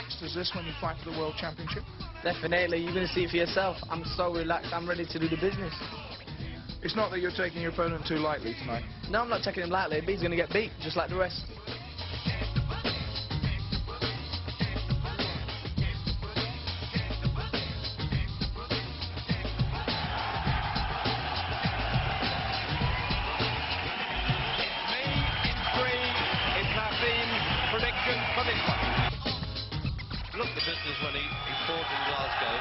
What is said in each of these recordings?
relaxed as this when you fight for the World Championship? Definitely, you're going to see it for yourself. I'm so relaxed, I'm ready to do the business. It's not that you're taking your opponent too lightly tonight. No, I'm not taking him lightly, but he's going to get beat, just like the rest. Look the business when he fought in Glasgow.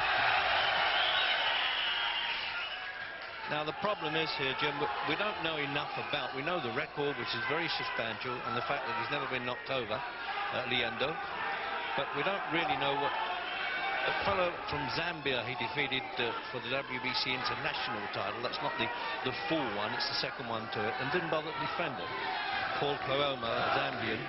Now the problem is here, Jim, we don't know enough about. We know the record, which is very substantial, and the fact that he's never been knocked over at Liendo, but we don't really know what. A fellow from Zambia he defeated for the WBC international title. That's not the full one, it's the second one to it, and didn't bother to defend it. Paul Kooma, a Zambian.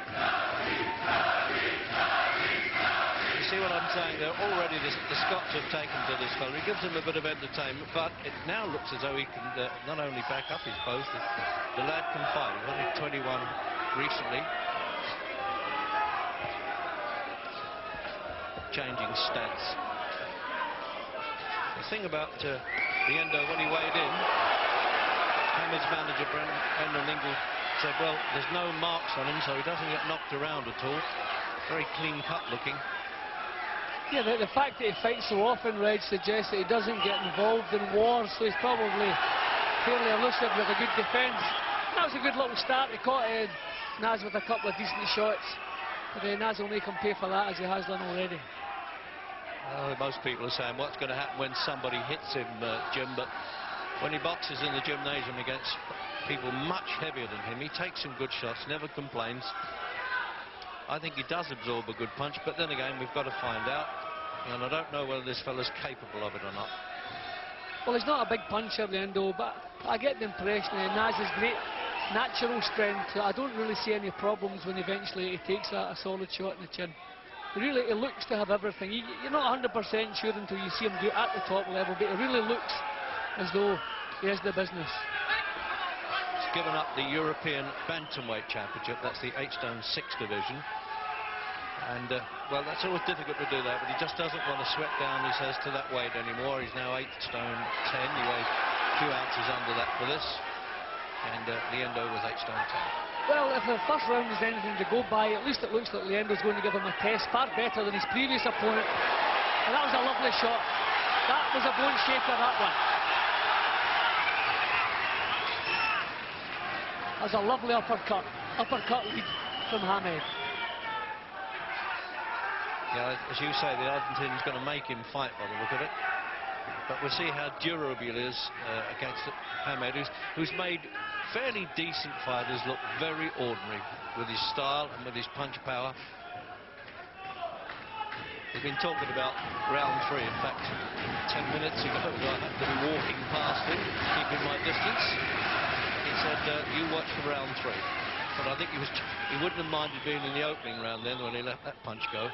You see what I'm saying? They're already the Scots have taken to this fellow. He gives him a bit of entertainment, but it now looks as though he can not only back up his post, the lad can fight. He's only 21 recently. Changing stats. The thing about Liendo, when he weighed in, Hamid's manager Brendan Ingle said, well, there's no marks on him, so he doesn't get knocked around at all. Very clean cut looking. Yeah, the fact that he fights so often, Reg, suggests that he doesn't get involved in wars, so he's probably fairly elusive with a good defence. That was a good little start. He caught Naz with a couple of decent shots, but Naz will make him pay for that, as he has done already. Most people are saying what's going to happen when somebody hits him, Jim, but when he boxes in the gymnasium against people much heavier than him, he takes some good shots, never complains. I think he does absorb a good punch, but then again, we've got to find out. And I don't know whether this fella's capable of it or not. Well, he's not a big puncher, Liendo, but I get the impression that Naz has great natural strength. I don't really see any problems when eventually he takes a solid shot in the chin. He looks to have everything. You're not 100% sure until you see him do it at the top level, but he really looks as though he has the business. He's given up the European Bantamweight Championship. That's the 8-stone 6 division. And, well, that's always difficult to do that, but he just doesn't want to sweat down, he says, to that weight anymore. He's now 8-stone 10. He weighs a few ounces under that for this. And Liendo was 8-stone 10. Well, if the first round is anything to go by, at least it looks like Liendo's going to give him a test far better than his previous opponent. And that was a lovely shot. That was a bone shaker, that one. That was a lovely uppercut lead from Hamed. Yeah, as you say, the Argentinian's going to make him fight by the look of it. But we'll see how durable he is against Hamed, who's made fairly decent fighters look very ordinary with his style and with his punch power. We've been talking about round 3. In fact, 10 minutes ago, I happened to be walking past him, keeping my distance. He said, you watch for round 3. But I think he wouldn't have minded being in the opening round then when he let that punch go.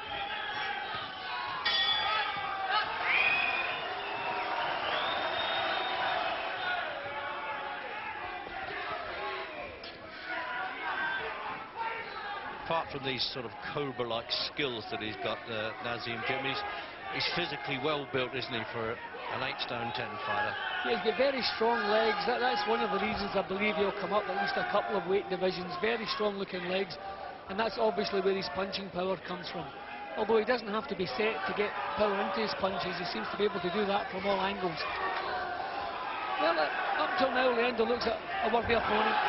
Apart from these sort of Cobra-like skills that he's got, Naseem, Jim, he's physically well built, isn't he, for an 8-stone 10 fighter? Yeah, he's got very strong legs. That's one of the reasons I believe he'll come up at least a couple of weight divisions. Very strong looking legs, and that's obviously where his punching power comes from. Although he doesn't have to be set to get power into his punches, he seems to be able to do that from all angles. Well, up until now, Liendo looks a worthy opponent.